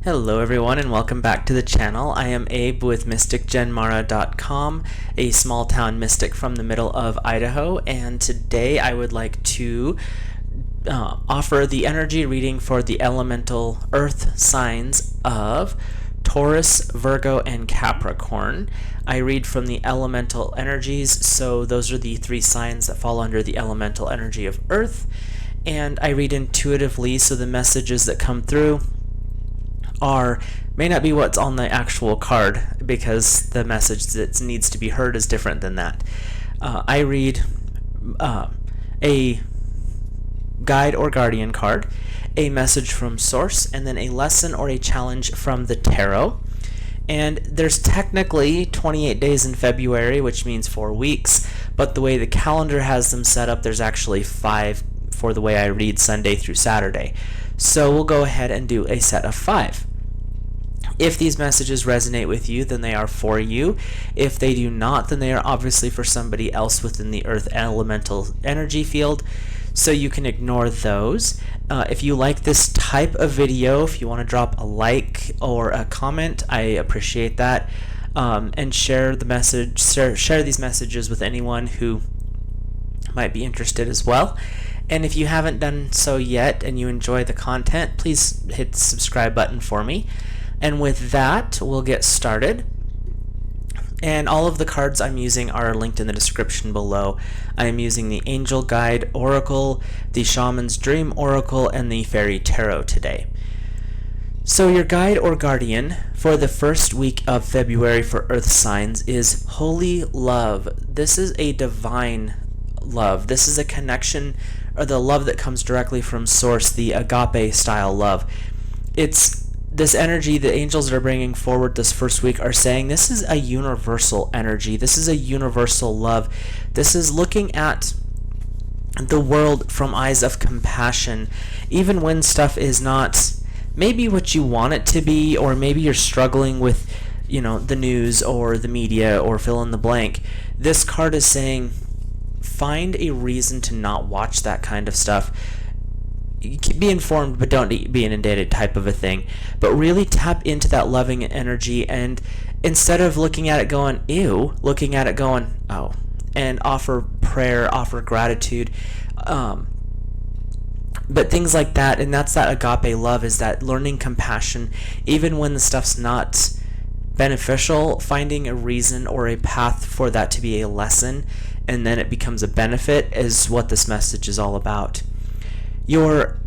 Hello everyone and welcome back to the channel. I am Abe with MysticGenMara.com, a small town mystic from the middle of Idaho, and today I would like to offer the energy reading for the elemental earth signs of Taurus, Virgo, and Capricorn. I read from the elemental energies, so those are the three signs that fall under the elemental energy of earth, and I read intuitively, so the messages that come through may not be what's on the actual card because the message that needs to be heard is different than that. I read a guide or guardian card, a message from source, and then a lesson or a challenge from the tarot. And there's technically 28 days in February, which means 4 weeks, but the way the calendar has them set up, there's actually 5 for the way I read Sunday through Saturday. So we'll go ahead and do a set of 5. If these messages resonate with you, then they are for you. If they do not, then they are obviously for somebody else within the earth elemental energy field, so you can ignore those. If you like this type of video, if you want to drop a like or a comment, I appreciate that. And share the message, share these messages with anyone who might be interested as well. And if you haven't done so yet and you enjoy the content, please hit the subscribe button for me. And with that, we'll get started. And all of the cards I'm using are linked in the description below. I am using the Angel Guide Oracle, the Shaman's Dream Oracle, and the Fairy Tarot today. So your guide or guardian for the first week of February for Earth signs is Holy Love. This is a divine love. This is a connection, or the love that comes directly from source, the agape style love. It's this energy the angels are bringing forward this first week are saying this is a universal energy. This is a universal love. This is looking at the world from eyes of compassion, even when stuff is not maybe what you want it to be, or maybe you're struggling with, the news or the media or fill in the blank. This card is saying find a reason to not watch that kind of stuff. Be informed, but don't be inundated type of a thing. But really tap into that loving energy, and instead of looking at it going, ew, looking at it going, oh, and offer prayer, offer gratitude, but things like that. And that's that agape love, is that learning compassion, even when the stuff's not beneficial, finding a reason or a path for that to be a lesson, and then it becomes a benefit, is what this message is all about. Your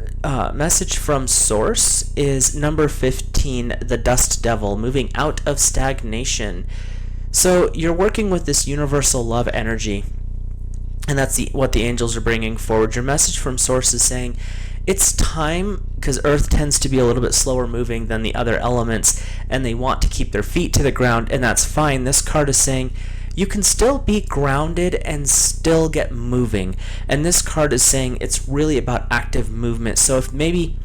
message from source is number 15, the Dust Devil, moving out of stagnation. So you're working with this universal love energy, and that's what the angels are bringing forward. Your message from source is saying it's time, because Earth tends to be a little bit slower moving than the other elements, and they want to keep their feet to the ground, and that's fine. This card is saying you can still be grounded and still get moving. And this card is saying it's really about active movement. So if maybe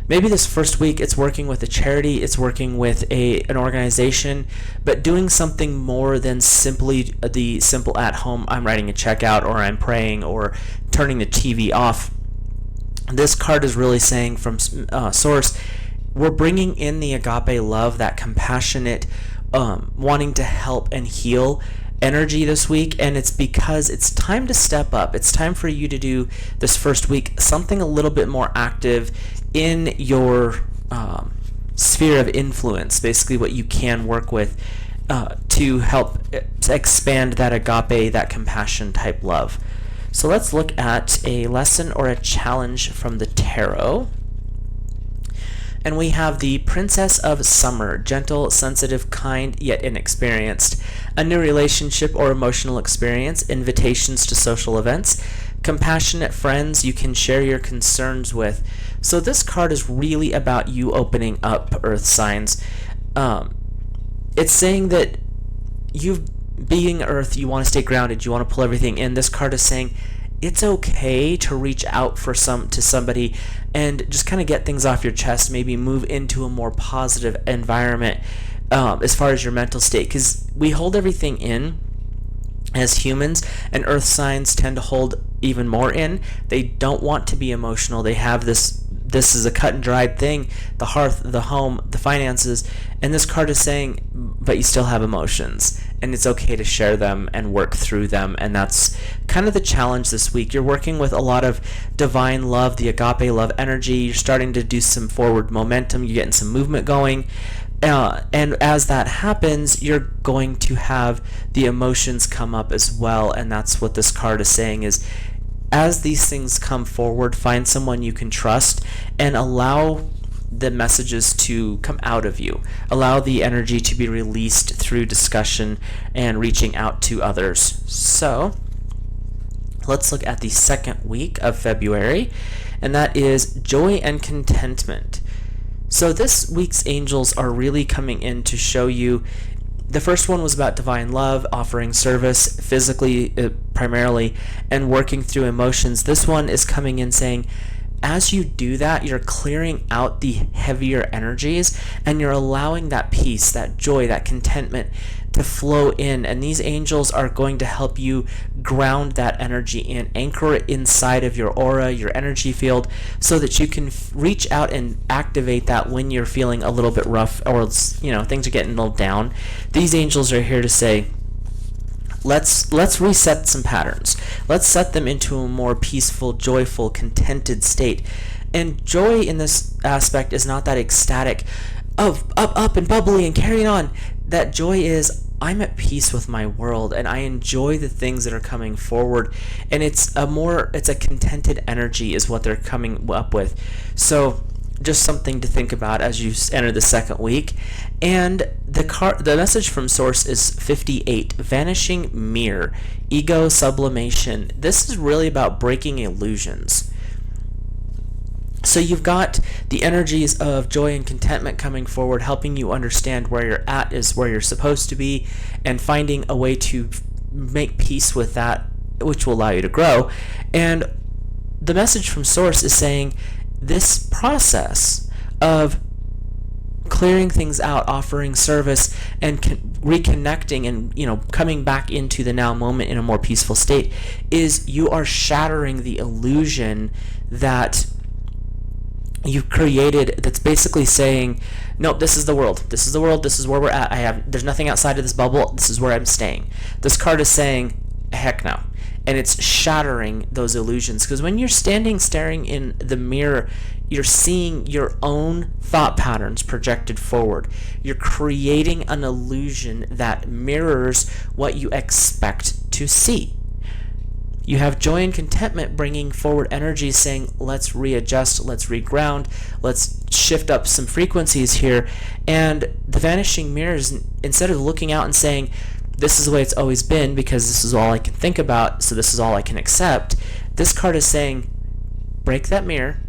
this first week it's working with a charity, it's working with an organization, but doing something more than simply the simple at home, I'm writing a check out, or I'm praying, or turning the TV off. This card is really saying from source, we're bringing in the agape love, that compassionate, wanting to help and heal energy this week, and it's because it's time to step up. It's time for you to do this first week something a little bit more active in your sphere of influence, basically what you can work with to help expand that agape, that compassion type love. So let's look at a lesson or a challenge from the tarot. And we have the Princess of Summer, gentle, sensitive, kind, yet inexperienced. A new relationship or emotional experience, invitations to social events, compassionate friends you can share your concerns with. So this card is really about you opening up, Earth signs. It's saying that being Earth, you want to stay grounded, you want to pull everything in. This card is saying it's okay to reach out to somebody and just kind of get things off your chest, maybe move into a more positive environment as far as your mental state, because we hold everything in as humans, and Earth signs tend to hold even more in. They don't want to be emotional. They have this this is a cut and dried thing, the hearth, the home, the finances, and this card is saying, but you still have emotions, and it's okay to share them and work through them. And that's kind of the challenge this week. You're working with a lot of divine love, the agape love energy. You're starting to do some forward momentum. You're getting some movement going. And as that happens, you're going to have the emotions come up as well. And that's what this card is saying is, as these things come forward, find someone you can trust and allow the messages to come out of you. Allow the energy to be released through discussion and reaching out to others. So let's look at the second week of February, and that is joy and contentment. So this week's angels are really coming in to show you. The first one was about divine love, offering service physically primarily, and working through emotions. This one is coming in saying, as you do that, you're clearing out the heavier energies and you're allowing that peace, that joy, that contentment to flow in. And these angels are going to help you ground that energy in, anchor it inside of your aura, your energy field, so that you can reach out and activate that when you're feeling a little bit rough or things are getting a little down. These angels are here to say, let's reset some patterns. Let's set them into a more peaceful, joyful, contented state. And joy in this aspect is not that ecstatic of up and bubbly and carrying on. That joy is, I'm at peace with my world and I enjoy the things that are coming forward. And it's a contented energy is what they're coming up with. So just something to think about as you enter the second week. And the message from Source is 58, Vanishing Mirror, Ego Sublimation. This is really about breaking illusions. So you've got the energies of joy and contentment coming forward, helping you understand where you're at is where you're supposed to be, and finding a way to make peace with that, which will allow you to grow. And the message from Source is saying, this process of clearing things out, offering service, and reconnecting and coming back into the now moment in a more peaceful state, is you are shattering the illusion that you've created, that's basically saying, nope, this is the world, this is where we're at, there's nothing outside of this bubble, this is where I'm staying. This card is saying, heck no. And it's shattering those illusions, because when you're staring in the mirror, you're seeing your own thought patterns projected forward. You're creating an illusion that mirrors what you expect to see. You have joy and contentment bringing forward energy saying, let's readjust, let's reground, let's shift up some frequencies here. And the vanishing mirrors, instead of looking out and saying, this is the way it's always been because this is all I can think about, so this is all I can accept, this card is saying, break that mirror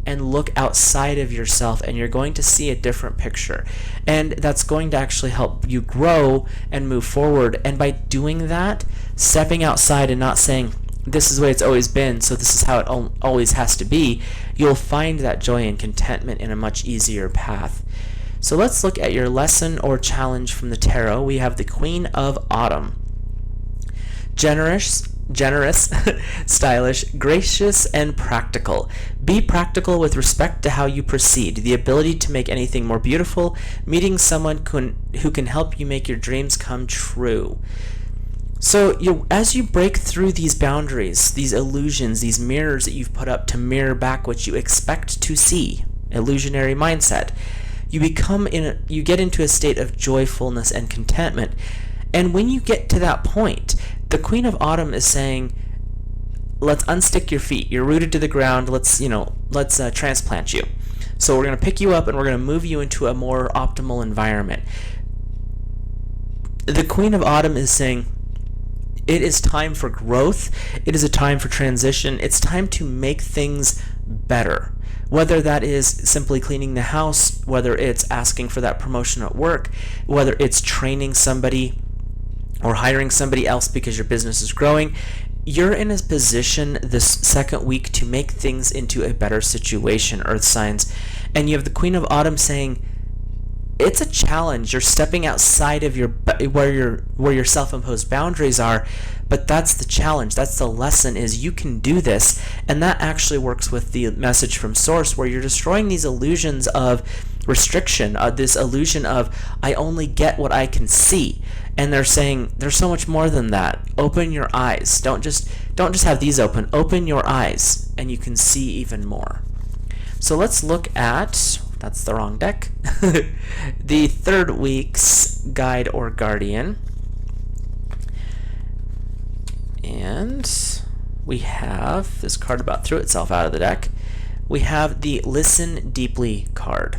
and look outside of yourself, and you're going to see a different picture. And that's going to actually help you grow and move forward. And by doing that, stepping outside and not saying, this is the way it's always been, so this is how it always has to be, you'll find that joy and contentment in a much easier path. So let's look at your lesson or challenge from the tarot. We have the Queen of Autumn. Generous, stylish, gracious, and practical. Be practical with respect to how you proceed. The ability to make anything more beautiful. Meeting someone who can help you make your dreams come true. So as you break through these boundaries, these illusions, these mirrors that you've put up to mirror back what you expect to see, illusionary mindset, you get into a state of joyfulness and contentment. And when you get to that point, the Queen of Autumn is saying, let's unstick your feet. You're rooted to the ground. Let's transplant you. So we're going to pick you up and we're going to move you into a more optimal environment. The Queen of Autumn is saying, it is time for growth. It is a time for transition. It's time to make things better. Whether that is simply cleaning the house, whether it's asking for that promotion at work, whether it's training somebody or hiring somebody else because your business is growing, you're in a position this second week to make things into a better situation, Earth signs. And you have the Queen of Autumn saying, it's a challenge. You're stepping outside of your where your self-imposed boundaries are. But that's the challenge. That's the lesson, is you can do this. And that actually works with the message from Source, where you're destroying these illusions of restriction, this illusion of I only get what I can see. And they're saying there's so much more than that. Open your eyes. Don't just have these open. Open your eyes and you can see even more. So let's look at, that's the wrong deck, the third week's guide or guardian. And we have this card about threw itself out of the deck. We have the Listen Deeply card.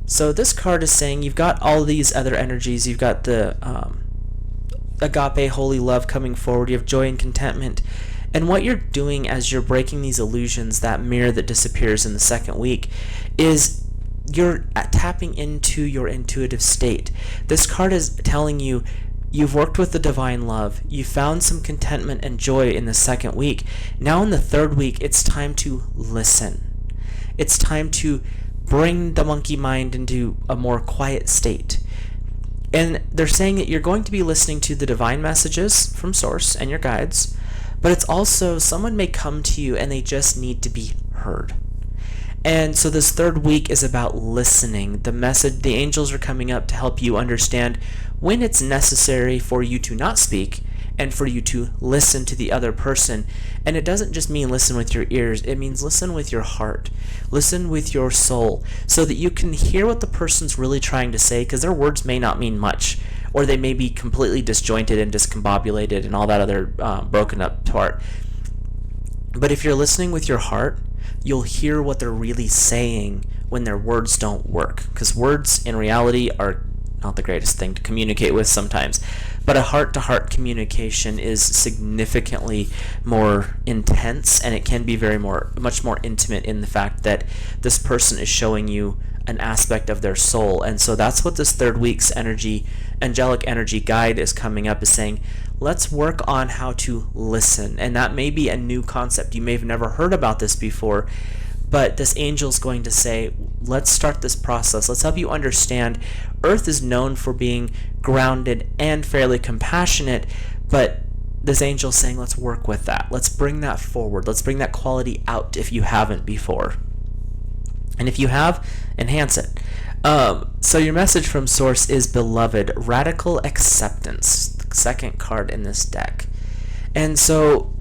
So this card is saying you've got all these other energies. You've got the agape, holy love coming forward. You have joy and contentment. And what you're doing as you're breaking these illusions, that mirror that disappears in the second week, is you're tapping into your intuitive state. This card is telling you you've worked with the divine love. You found some contentment and joy in the second week. Now in the third week, it's time to listen. It's time to bring the monkey mind into a more quiet state. And they're saying that you're going to be listening to the divine messages from Source and your guides, but it's also someone may come to you and they just need to be heard. And so this third week is about listening. The angels are coming up to help you understand when it's necessary for you to not speak and for you to listen to the other person. And it doesn't just mean listen with your ears, it means listen with your heart. Listen with your soul, so that you can hear what the person's really trying to say, because their words may not mean much, or they may be completely disjointed and discombobulated and all that other broken up part. But if you're listening with your heart, you'll hear what they're really saying when their words don't work, because words in reality are not the greatest thing to communicate with sometimes. But a heart-to-heart communication is significantly more intense, and it can be much more intimate in the fact that this person is showing you an aspect of their soul. And so that's what this third week's angelic energy guide is coming up, is saying, let's work on how to listen. And that may be a new concept. You may have never heard about this before, but this angel's going to say, let's start this process. Let's help you understand Earth is known for being grounded and fairly compassionate, but this angel's saying, let's work with that. Let's bring that forward. Let's bring that quality out if you haven't before. And if you have, enhance it. So your message from Source is Beloved, Radical Acceptance, the second card in this deck. And so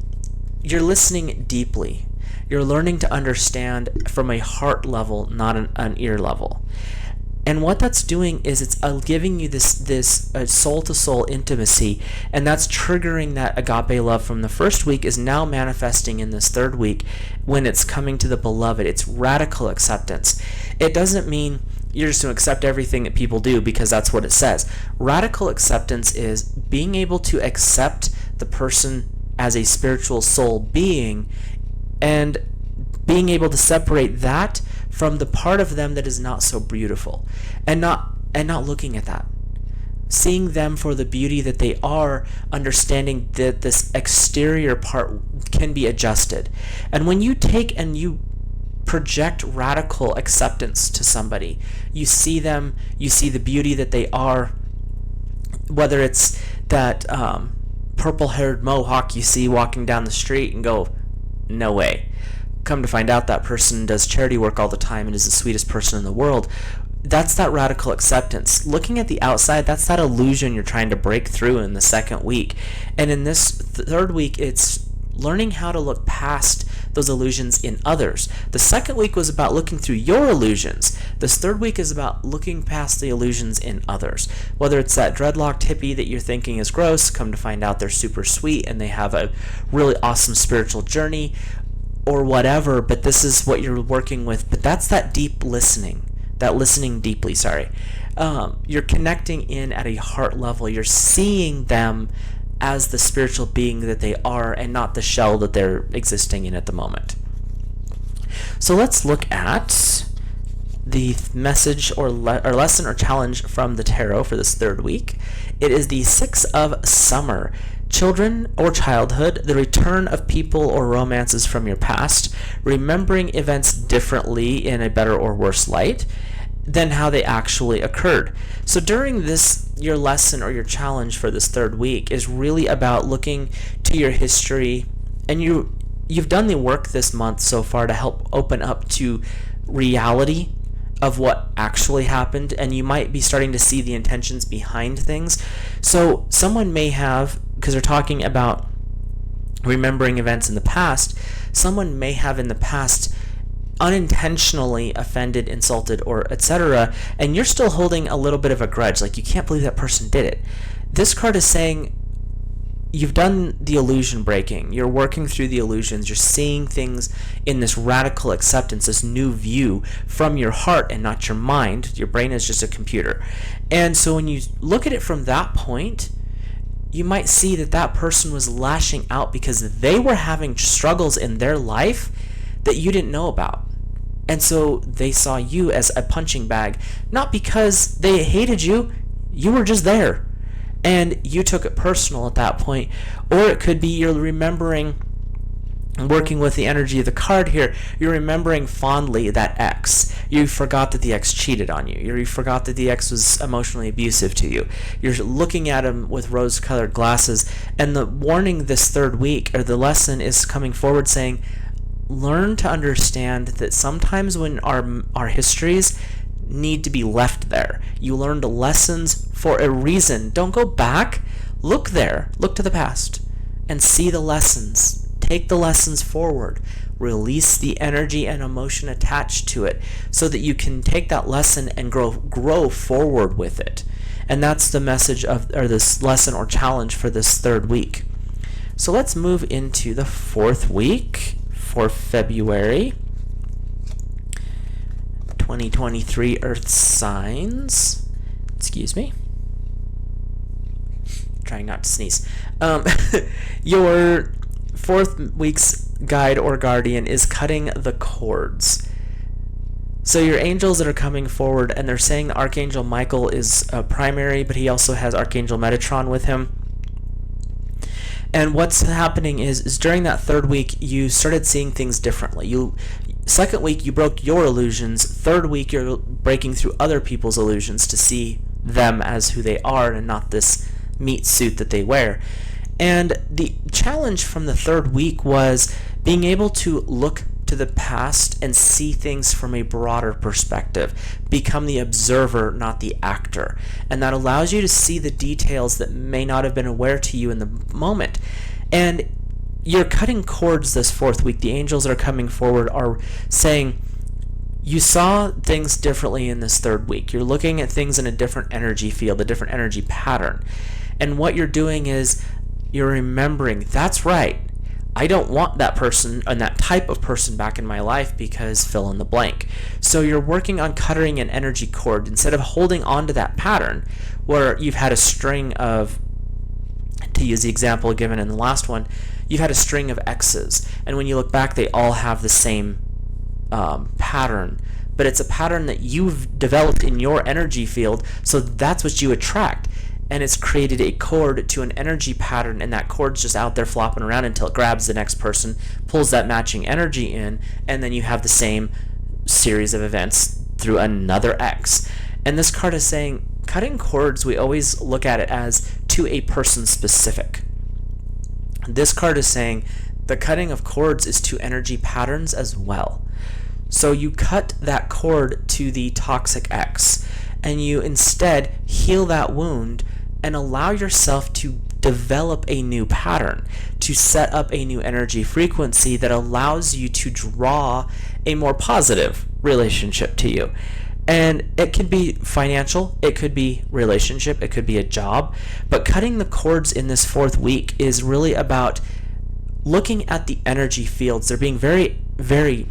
you're listening deeply. You're learning to understand from a heart level, not an ear level. And what that's doing is it's giving you this soul-to-soul intimacy, and that's triggering that agape love from the first week is now manifesting in this third week when it's coming to the beloved. It's radical acceptance. It doesn't mean you're just going to accept everything that people do because that's what it says. Radical acceptance is being able to accept the person as a spiritual soul being and being able to separate that from the part of them that is not so beautiful, and not looking at that, seeing them for the beauty that they are, understanding that this exterior part can be adjusted. And when you take and you project radical acceptance to somebody, you see them, you see the beauty that they are, whether it's that purple-haired mohawk you see walking down the street and go, no way. Come to find out that person does charity work all the time and is the sweetest person in the world. That's that radical acceptance. Looking at the outside, that's that illusion you're trying to break through in the second week. And in this third week, it's learning how to look past those illusions in others. The second week was about looking through your illusions. This third week is about looking past the illusions in others. Whether it's that dreadlocked hippie that you're thinking is gross, come to find out they're super sweet and they have a really awesome spiritual journey, or whatever, but this is what you're working with. But that's that deep listening, that listening deeply, you're connecting in at a heart level. You're seeing them as the spiritual being that they are and not the shell that they're existing in at the moment. So let's look at the message or lesson or challenge from the tarot for this third week. It is the Six of Summer. Children or childhood, the return of people or romances from your past, remembering events differently in a better or worse light, than how they actually occurred. So during this, your lesson or your challenge for this third week is really about looking to your history, and you've done the work this month so far to help open up to reality of what actually happened, and you might be starting to see the intentions behind things. So someone may have, because they're talking about remembering events in the past, someone may have in the past unintentionally offended, insulted, or etc., and you're still holding a little bit of a grudge, like you can't believe that person did it. This card is saying you've done the illusion breaking, you're working through the illusions, you're seeing things in this radical acceptance, this new view from your heart and not your mind. Your brain is just a computer. And so when you look at it from that point, you might see that that person was lashing out because they were having struggles in their life that you didn't know about. And so they saw you as a punching bag, not because they hated you, you were just there. And you took it personal at that point. Or it could be you're remembering, working with the energy of the card here, you're remembering fondly that ex. You forgot that the ex cheated on you. You forgot that the ex was emotionally abusive to you. You're looking at him with rose-colored glasses. And the warning this third week, or the lesson, is coming forward saying, learn to understand that sometimes when our histories need to be left there. You learned lessons for a reason. Don't go back. Look there. Look to the past and see the lessons. Take the lessons forward. Release the energy and emotion attached to it so that you can take that lesson and grow forward with it. And that's the message of, or this lesson or challenge for this third week. So let's move into the fourth week for February 2023 Earth signs. Excuse me. Trying not to sneeze. Your fourth week's guide or guardian is cutting the cords. So your angels that are coming forward, and they're saying the Archangel Michael is primary, but he also has Archangel Metatron with him. And what's happening is during that third week, you started seeing things differently. Second week, you broke your illusions. Third week, you're breaking through other people's illusions to see them as who they are and not this meat suit that they wear. And the challenge from the third week was being able to look to the past and see things from a broader perspective. Become the observer, not the actor. And that allows you to see the details that may not have been aware to you in the moment. And you're cutting cords this fourth week. The angels that are coming forward are saying, you saw things differently in this third week. You're looking at things in a different energy field, a different energy pattern. And what you're doing is you're remembering, that's right, I don't want that person and that type of person back in my life because fill in the blank. So you're working on cutting an energy cord instead of holding on to that pattern where you've had a string of, to use the example given in the last one, you've had a string of X's, and when you look back, they all have the same pattern, but it's a pattern that you've developed in your energy field, so that's what you attract. And it's created a cord to an energy pattern, and that cord's just out there flopping around until it grabs the next person, pulls that matching energy in, and then you have the same series of events through another X. And this card is saying, cutting cords, we always look at it as to a person specific. This card is saying the cutting of cords is to energy patterns as well. So you cut that cord to the toxic X, and you instead heal that wound and allow yourself to develop a new pattern, to set up a new energy frequency that allows you to draw a more positive relationship to you. And it could be financial, it could be relationship, it could be a job, but cutting the cords in this fourth week is really about looking at the energy fields. They're being very, very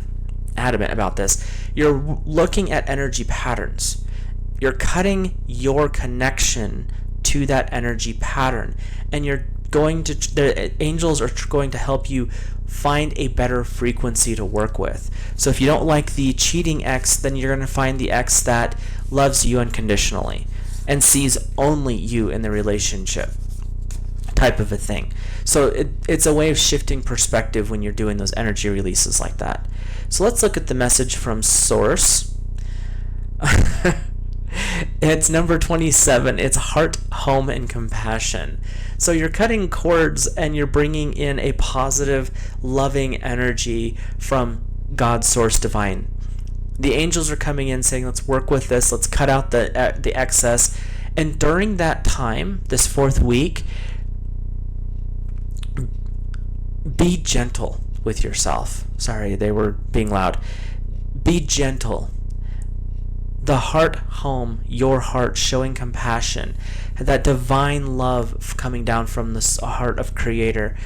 adamant about this. You're looking at energy patterns. You're cutting your connection to that energy pattern, and the angels are going to help you find a better frequency to work with. So if you don't like the cheating ex, then you're going to find the ex that loves you unconditionally and sees only you in the relationship, type of a thing. So it's a way of shifting perspective when you're doing those energy releases like that. So let's look at the message from Source. It's number 27. It's heart, home, and compassion. So you're cutting cords and you're bringing in a positive, loving energy from God's source divine. The angels are coming in saying, let's work with this. Let's cut out the excess. And during that time, this 4th week, be gentle with yourself. Sorry, they were being loud. Be gentle. The heart home, your heart showing compassion, that divine love coming down from the heart of Creator.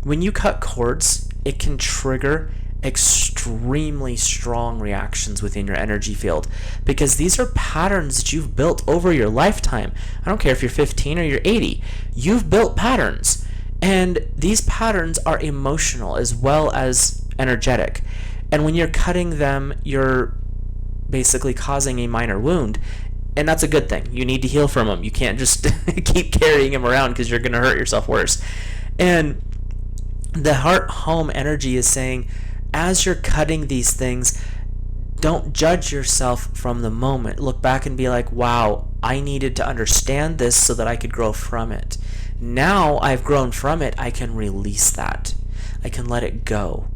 When you cut cords, it can trigger extremely strong reactions within your energy field, because these are patterns that you've built over your lifetime. I don't care if you're 15 or you're 80. You've built patterns, and these patterns are emotional as well as energetic. And when you're cutting them, you're basically causing a minor wound, and that's a good thing. You need to heal from them. You can't just keep carrying them around, because you're going to hurt yourself worse. And the heart home energy is saying, as you're cutting these things, don't judge yourself from the moment. Look back and be like, wow, I needed to understand this so that I could grow from it. Now I've grown from it, I can release that. I can let it go.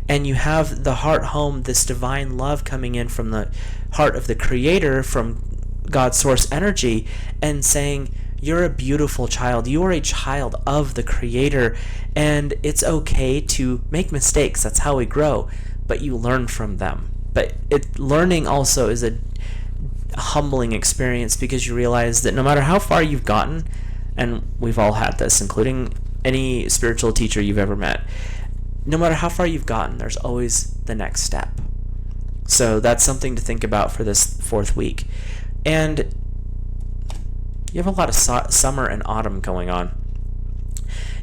And you have the heart home, this divine love coming in from the heart of the Creator, from God's source energy, and saying, you're a beautiful child. You are a child of the Creator, and it's okay to make mistakes. That's how we grow, but you learn from them. But learning also is a humbling experience, because you realize that no matter how far you've gotten, and we've all had this, including any spiritual teacher you've ever met, no matter how far you've gotten, there's always the next step. So that's something to think about for this 4th week. And you have a lot of summer and autumn going on.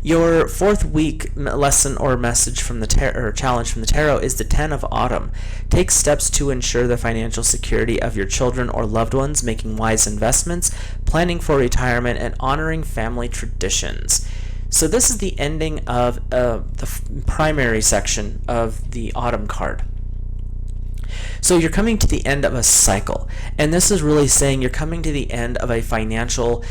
Your 4th week lesson or message from the or challenge from the tarot is the 10 of Autumn. Take steps to ensure the financial security of your children or loved ones, making wise investments, planning for retirement, and honoring family traditions. So this is the ending of the primary section of the Autumn card. So you're coming to the end of a cycle, and this is really saying you're coming to the end of a financial,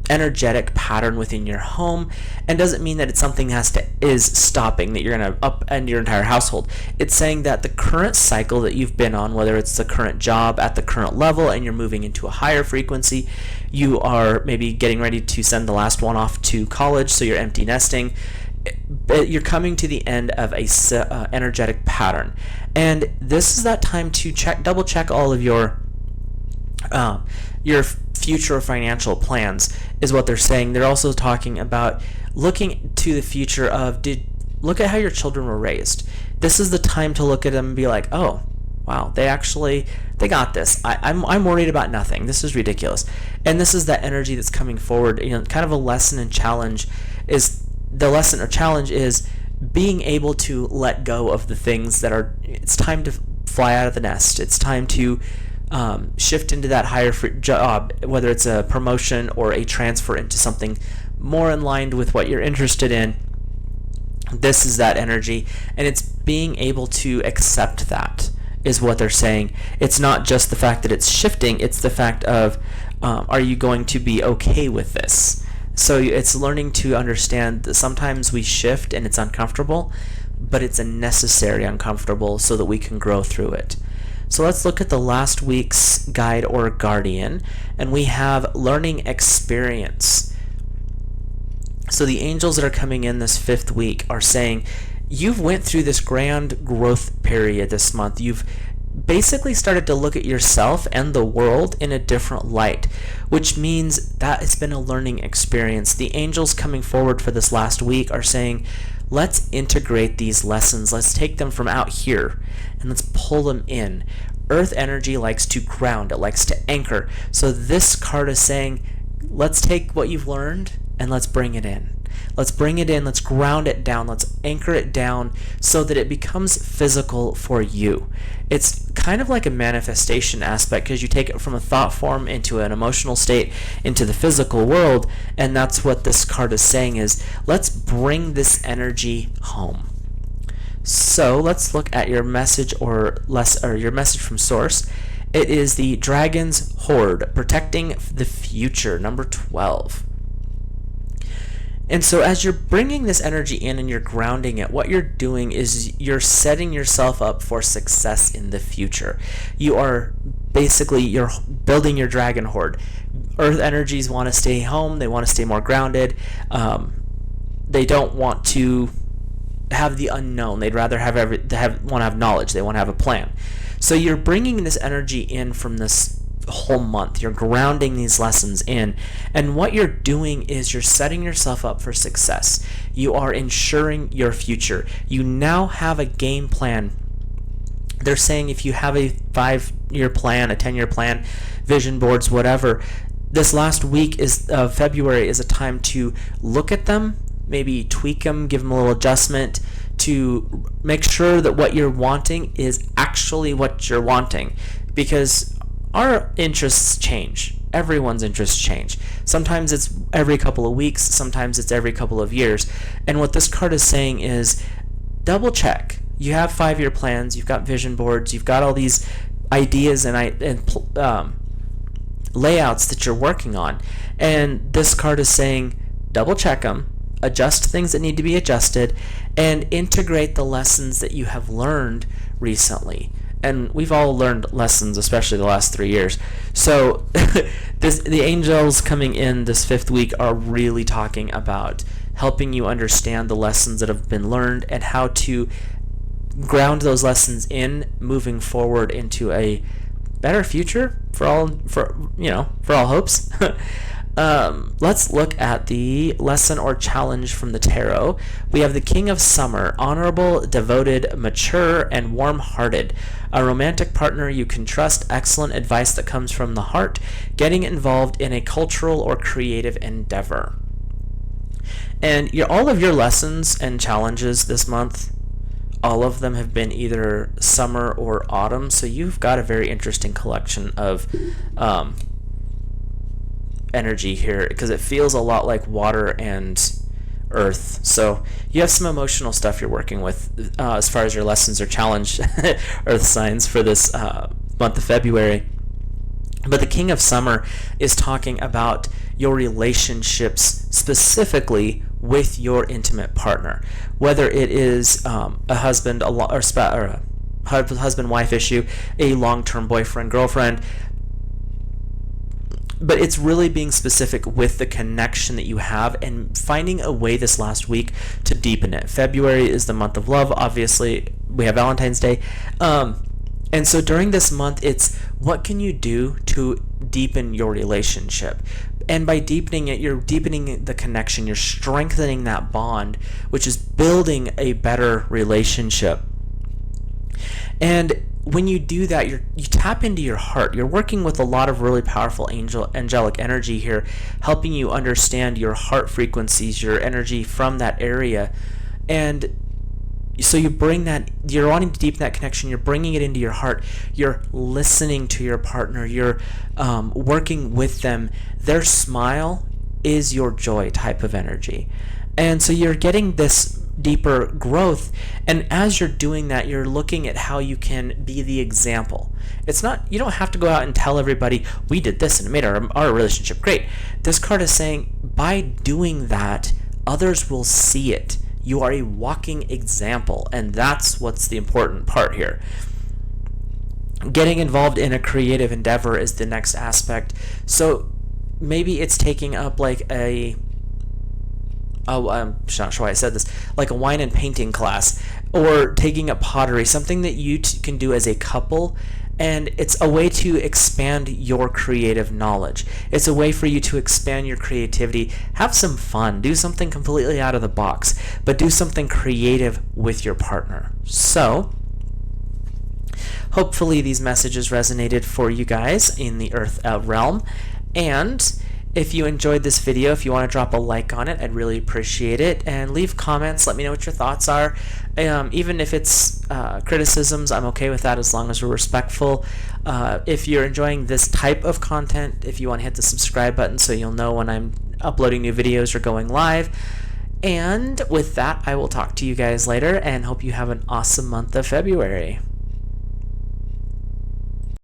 energetic pattern within your home, and doesn't mean that it's something that is stopping, that you're going to upend your entire household. It's saying that the current cycle that you've been on, whether it's the current job at the current level and you're moving into a higher frequency, you are maybe getting ready to send the last one off to college, so you're empty nesting. You're coming to the end of a energetic pattern, and this is that time to double check all of your future financial plans, is what they're saying. They're also talking about looking to the future of, look at how your children were raised. This is the time to look at them and be like, oh wow, they got this. I'm worried about nothing. This is ridiculous. And this is that energy that's coming forward. Kind of a lesson and challenge is, the lesson or challenge is being able to let go of the things that are, it's time to fly out of the nest. It's time to shift into that higher job, whether it's a promotion or a transfer into something more in line with what you're interested in. This is that energy, and it's being able to accept that is what they're saying. It's not just the fact that it's shifting, it's the fact of, are you going to be okay with this? So it's learning to understand that sometimes we shift and it's uncomfortable, but it's a necessary uncomfortable so that we can grow through it. So let's look at the last week's guide or guardian, and we have learning experience. So the angels that are coming in this 5th week are saying, you've went through this grand growth period this month. You've basically started to look at yourself and the world in a different light, which means that it's been a learning experience. The angels coming forward for this last week are saying, let's integrate these lessons. Let's take them from out here and let's pull them in. Earth energy likes to ground. It likes to anchor. So this card is saying, let's take what you've learned and let's bring it in. Let's bring it in. Let's ground it down. Let's anchor it down so that it becomes physical for you. It's kind of like a manifestation aspect, because you take it from a thought form into an emotional state into the physical world, and that's what this card is saying is, let's bring this energy home. So let's look at your message or your message from source. It is the Dragon's Hoard, protecting the future, number 12. And so as you're bringing this energy in and you're grounding it, what you're doing is you're setting yourself up for success in the future. You're building your dragon hoard. Earth energies want to stay home. They want to stay more grounded. They don't want to have the unknown. They'd rather want to have knowledge. They want to have a plan. So you're bringing this energy in from this whole month. You're grounding these lessons in, and what you're doing is you're setting yourself up for success. You are ensuring your future. You now have a game plan. They're saying if you have a 5-year plan, a 10-year plan, vision boards, whatever, this last week of February is a time to look at them, maybe tweak them, give them a little adjustment to make sure that what you're wanting is actually what you're wanting, because our interests change. Everyone's interests change. Sometimes it's every couple of weeks, sometimes it's every couple of years. And what this card is saying is double check. You have 5-year plans, you've got vision boards, you've got all these ideas and layouts that you're working on. And this card is saying double check them, adjust things that need to be adjusted, and integrate the lessons that you have learned recently. And we've all learned lessons, especially the last 3 years. So the angels coming in this 5th week are really talking about helping you understand the lessons that have been learned and how to ground those lessons in moving forward into a better future for all hopes. Let's look at the lesson or challenge from the tarot. We have the King of Summer, honorable, devoted, mature, and warm-hearted. A romantic partner you can trust, excellent advice that comes from the heart, getting involved in a cultural or creative endeavor. And all of your lessons and challenges this month, all of them have been either summer or autumn, so you've got a very interesting collection of energy here, because it feels a lot like water and earth. So you have some emotional stuff you're working with as far as your lessons or challenge earth signs for this month of February. But the King of Summer is talking about your relationships specifically with your intimate partner, whether it is a husband-wife issue, a long-term boyfriend-girlfriend. But it's really being specific with the connection that you have and finding a way this last week to deepen it. February is the month of love. Obviously, we have Valentine's Day. And so during this month, it's what can you do to deepen your relationship? And by deepening it, you're deepening the connection. You're strengthening that bond, which is building a better relationship. And when you do that, you tap into your heart. You're working with a lot of really powerful angelic energy here, helping you understand your heart frequencies, your energy from that area. And so you bring that, you're wanting to deepen that connection, you're bringing it into your heart, you're listening to your partner, you're working with them. Their smile is your joy type of energy. And so you're getting this deeper growth, and as you're doing that, you're looking at how you can be the example. It's not, you don't have to go out and tell everybody we did this and it made our relationship great. This card is saying by doing that, others will see it. You are a walking example, and that's what's the important part here. Getting involved in a creative endeavor is the next aspect. So maybe it's taking up like I'm not sure why I said this, like a wine and painting class, or taking up pottery, something that you can do as a couple, and it's a way to expand your creative knowledge. It's a way for you to expand your creativity, have some fun, do something completely out of the box, but do something creative with your partner. So hopefully these messages resonated for you guys in the Earth realm, and if you enjoyed this video, if you want to drop a like on it, I'd really appreciate it. And leave comments. Let me know what your thoughts are. Even if it's criticisms, I'm okay with that as long as we're respectful. If you're enjoying this type of content, if you want to hit the subscribe button so you'll know when I'm uploading new videos or going live. And with that, I will talk to you guys later and hope you have an awesome month of February.